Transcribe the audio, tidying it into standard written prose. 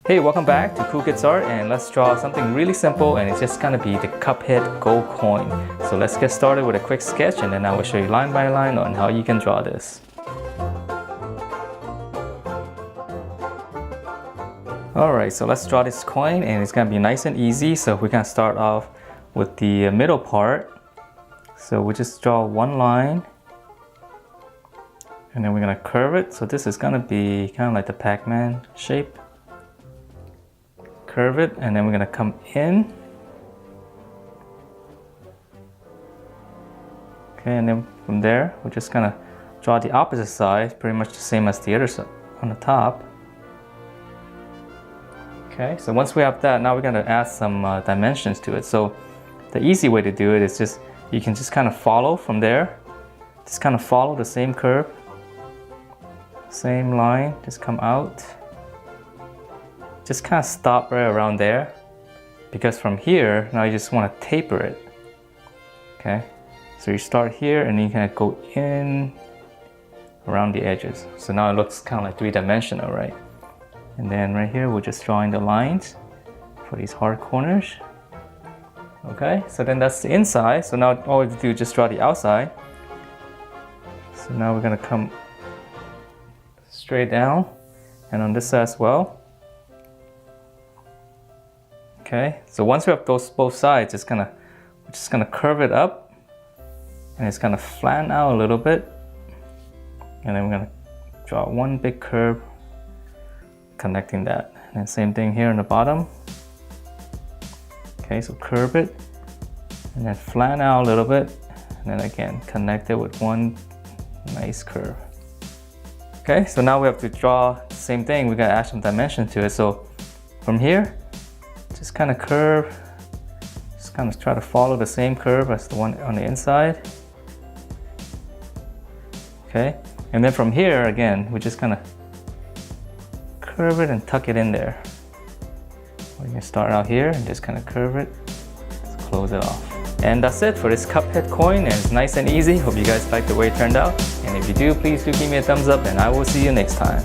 Hey, welcome back to Cuphead Art, and let's draw something really simple, and it's just gonna be the Cuphead Gold Coin. So let's get started with a quick sketch, and then I will show you line by line on how you can draw this. Alright, so let's draw this coin, and it's gonna be nice and easy. So we're gonna start off with the middle part. So we just draw one line, and then we're gonna curve it. So this is gonna be kind of like the Pac-Man shape. Curve it, and then we're gonna come in. Okay, and then from there, we're just gonna draw the opposite side, pretty much the same as the other side on the top. Okay, so once we have that, now we're gonna add some dimensions to it. So the easy way to do it is just, you can just kind of follow from there. Just kind of follow the same curve, same line, just come out. Just kind of stop right around there, because from here, now you just want to taper it. Okay, so you start here and then you kind of go in around the edges. So now it looks kind of like three-dimensional, right? And then right here, we're just drawing the lines for these hard corners. Okay, so then that's the inside. So now all we have to do is just draw the outside. So now we're gonna come straight down, and on this side as well. Okay, so once we have those both sides, we're just gonna curve it up, and it's gonna flatten out a little bit, and then we're gonna draw one big curve connecting that. And then same thing here on the bottom. Okay, so curve it, and then flatten out a little bit, and then again connect it with one nice curve. Okay, so now we have to draw the same thing. We gotta add some dimension to it. So from here, just kind of curve, just kind of try to follow the same curve as the one on the inside. Okay, and then from here again, we just kind of curve it and tuck it in there. We can start out here and just kind of curve it, just close it off. And that's it for this Cuphead coin, and it's nice and easy. Hope you guys liked the way it turned out. And if you do, please do give me a thumbs up, and I will see you next time.